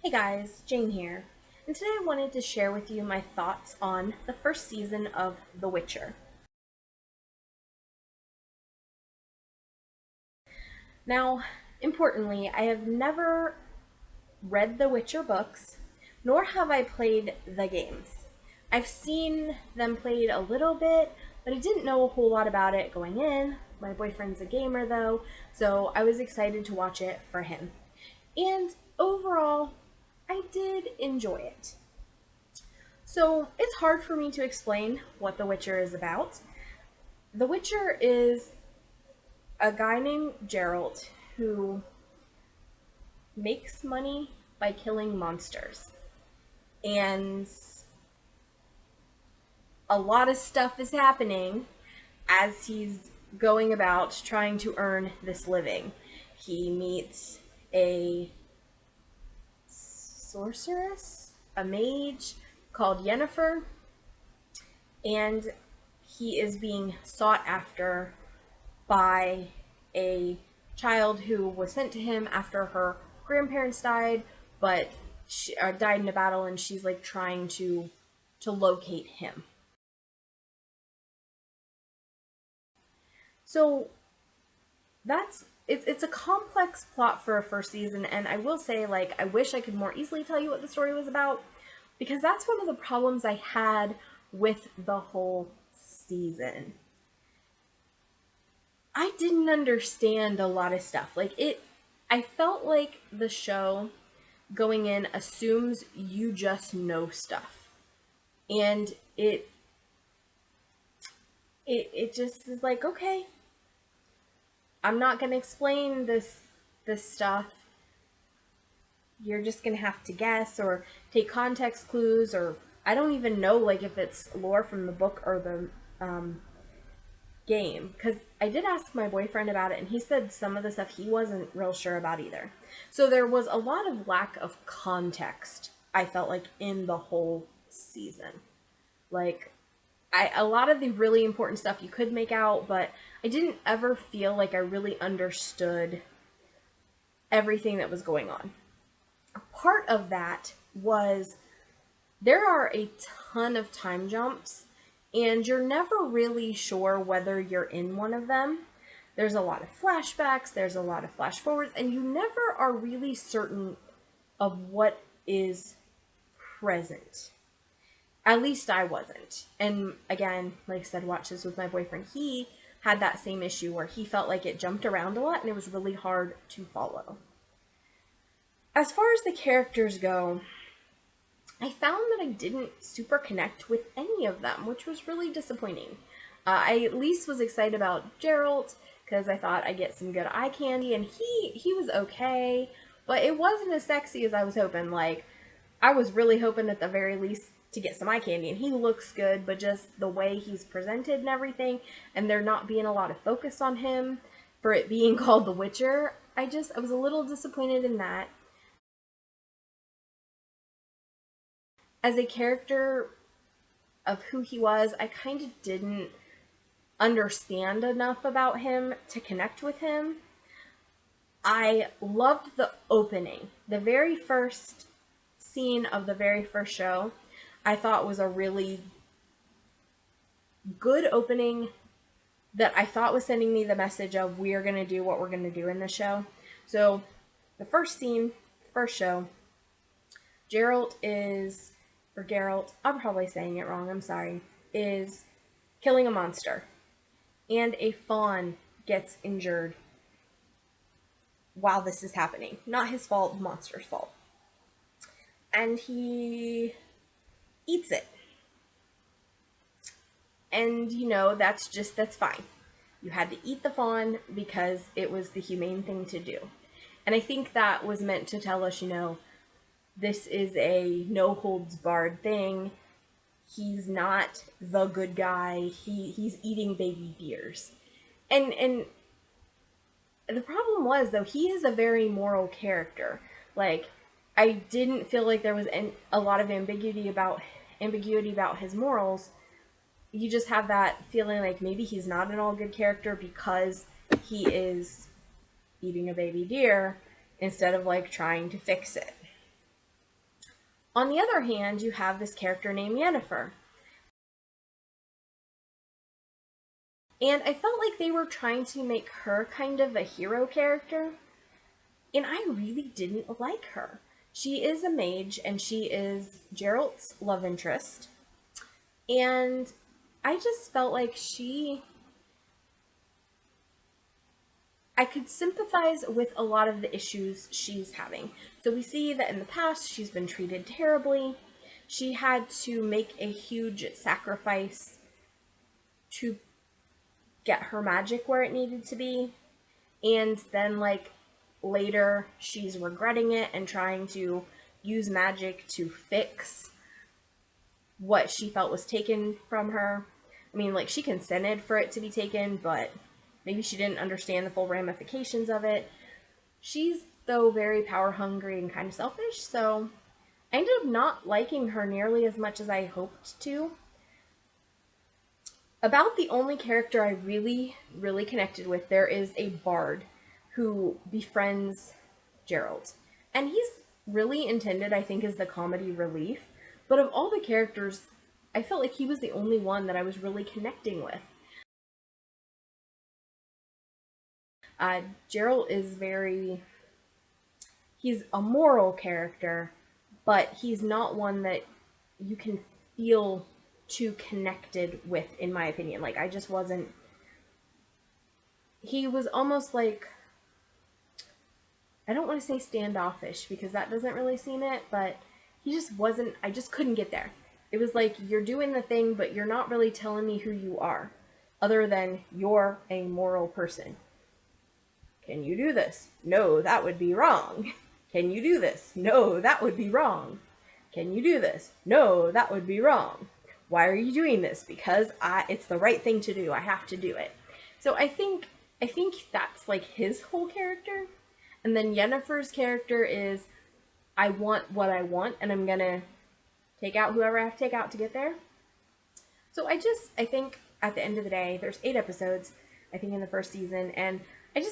Hey guys, Jane here, and today I wanted to share with you my thoughts on the first season of The Witcher. Now, importantly, I have never read the Witcher books, nor have I played the games. I've seen them played a little bit, but I didn't know a whole lot about it going in. My boyfriend's a gamer though, so I was excited to watch it for him. And overall, I did enjoy it. So it's hard for me to explain what The Witcher is about. The Witcher is a guy named Geralt who makes money by killing monsters. And a lot of stuff is happening as he's going about trying to earn this living. He meets a sorceress, a mage called Yennefer, and he is being sought after by a child who was sent to him after her grandparents died, but she died in a battle, and she's like trying to locate him. So it's a complex plot for a first season, and I will say, like, I wish I could more easily tell you what the story was about, because that's one of the problems I had with the whole season. I didn't understand a lot of stuff. I felt like the show going in assumes you just know stuff. And it just is like, okay, I'm not gonna explain this stuff. You're just gonna have to guess or take context clues, or I don't even know like if it's lore from the book or the game, because I did ask my boyfriend about it and he said some of the stuff he wasn't real sure about either. So there was a lot of lack of context, I felt like, in the whole season. Like, a lot of the really important stuff you could make out, but I didn't ever feel like I really understood everything that was going on. Part of that was there are a ton of time jumps, and you're never really sure whether you're in one of them. There's a lot of flashbacks, there's a lot of flash forwards, and you never are really certain of what is present. At least I wasn't. And again, like I said, watch this with my boyfriend. He had that same issue where he felt like it jumped around a lot and it was really hard to follow. As far as the characters go, I found that I didn't super connect with any of them, which was really disappointing. I at least was excited about Geralt because I thought I'd get some good eye candy, and he was okay, but it wasn't as sexy as I was hoping. Like, I was really hoping at the very least to get some eye candy, and he looks good, but just the way he's presented and everything, and there not being a lot of focus on him for it being called The Witcher, I was a little disappointed in that. As a character of who he was, I kind of didn't understand enough about him to connect with him. I loved the opening. The very first scene of the very first show, I thought was a really good opening that I thought was sending me the message of we are going to do what we're going to do in the show. So, the first scene, first show, Geralt, I'm probably saying it wrong, I'm sorry, is killing a monster. And a fawn gets injured while this is happening. Not his fault, the monster's fault. And he eats it. And that's fine. You had to eat the fawn because it was the humane thing to do. And I think that was meant to tell us, this is a no holds barred thing. He's not the good guy. He's eating baby deers. And the problem was, though, he is a very moral character. Like, I didn't feel like there was a lot of ambiguity about his morals. You just have that feeling like maybe he's not an all good character because he is eating a baby deer instead of like trying to fix it. On the other hand, you have this character named Yennefer. And I felt like they were trying to make her kind of a hero character, and I really didn't like her. She is a mage, and she is Geralt's love interest. And I just felt like I could sympathize with a lot of the issues she's having. So we see that in the past, she's been treated terribly. She had to make a huge sacrifice to get her magic where it needed to be. And then, like, later, she's regretting it and trying to use magic to fix what she felt was taken from her. I mean, like, she consented for it to be taken, but maybe she didn't understand the full ramifications of it. She's, though, very power hungry and kind of selfish, so I ended up not liking her nearly as much as I hoped to. About the only character I really, really connected with, there is a bard who befriends Geralt. And he's really intended, I think, as the comedy relief. But of all the characters, I felt like he was the only one that I was really connecting with. Geralt is he's a moral character, but he's not one that you can feel too connected with, in my opinion. Like, I just wasn't. He was almost like, I don't want to say standoffish because that doesn't really seem it, but he just wasn't, I just couldn't get there. It was like, you're doing the thing, but you're not really telling me who you are, other than you're a moral person. Can you do this? No, that would be wrong. Can you do this? No, that would be wrong. Can you do this? No, that would be wrong. Why are you doing this? Because it's the right thing to do. I have to do it. So I think that's like his whole character. And then Yennefer's character is, I want what I want, and I'm gonna take out whoever I have to take out to get there. So I think at the end of the day, there's 8 episodes, I think, in the first season, and I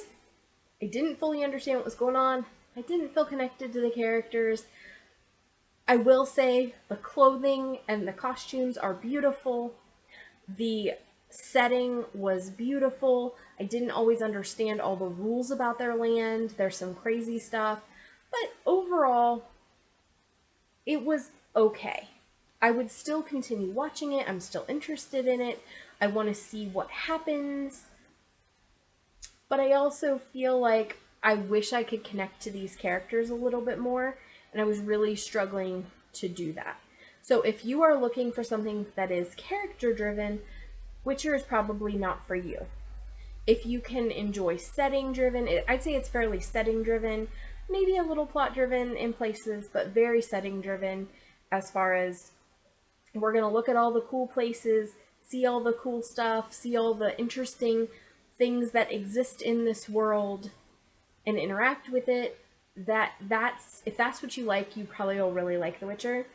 didn't fully understand what was going on. I didn't feel connected to the characters. I will say the clothing and the costumes are beautiful. The setting was beautiful. I didn't always understand all the rules about their land. There's some crazy stuff. But overall, it was okay. I would still continue watching it. I'm still interested in it. I want to see what happens. But I also feel like I wish I could connect to these characters a little bit more, and I was really struggling to do that. So if you are looking for something that is character driven, Witcher is probably not for you. If you can enjoy setting driven, I'd say it's fairly setting driven, maybe a little plot driven in places, but very setting driven as far as we're going to look at all the cool places, see all the cool stuff, see all the interesting things that exist in this world, and interact with it. If that's what you like, you probably will really like The Witcher.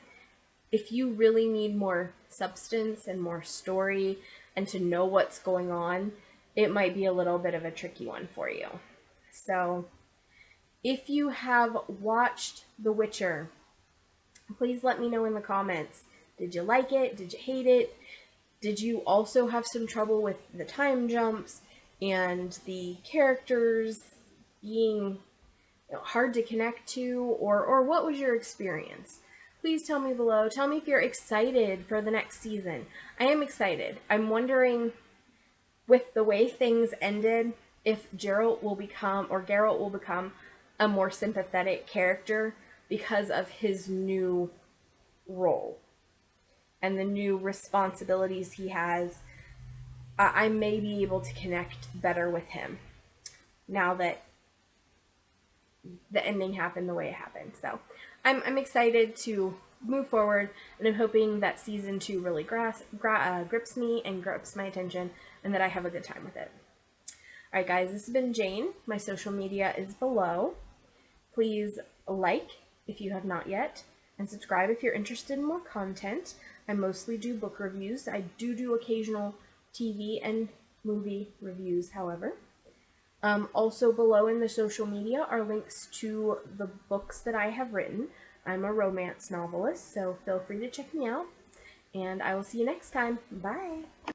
If you really need more substance and more story and to know what's going on, it might be a little bit of a tricky one for you. So, if you have watched The Witcher, please let me know in the comments. Did you like it? Did you hate it? Did you also have some trouble with the time jumps and the characters being hard to connect to? Or what was your experience? Please tell me below. Tell me if you're excited for the next season. I am excited. I'm wondering, with the way things ended, if Geralt will become a more sympathetic character because of his new role and the new responsibilities he has. I may be able to connect better with him now that the ending happened the way it happened. So I'm excited to move forward, and I'm hoping that season 2 really grips me and grips my attention, and that I have a good time with it. Alright guys, this has been Jane. My social media is below. Please like if you have not yet, and subscribe if you're interested in more content. I mostly do book reviews. I do occasional TV and movie reviews, however. Also below in the social media are links to the books that I have written. I'm a romance novelist, so feel free to check me out. And I will see you next time. Bye!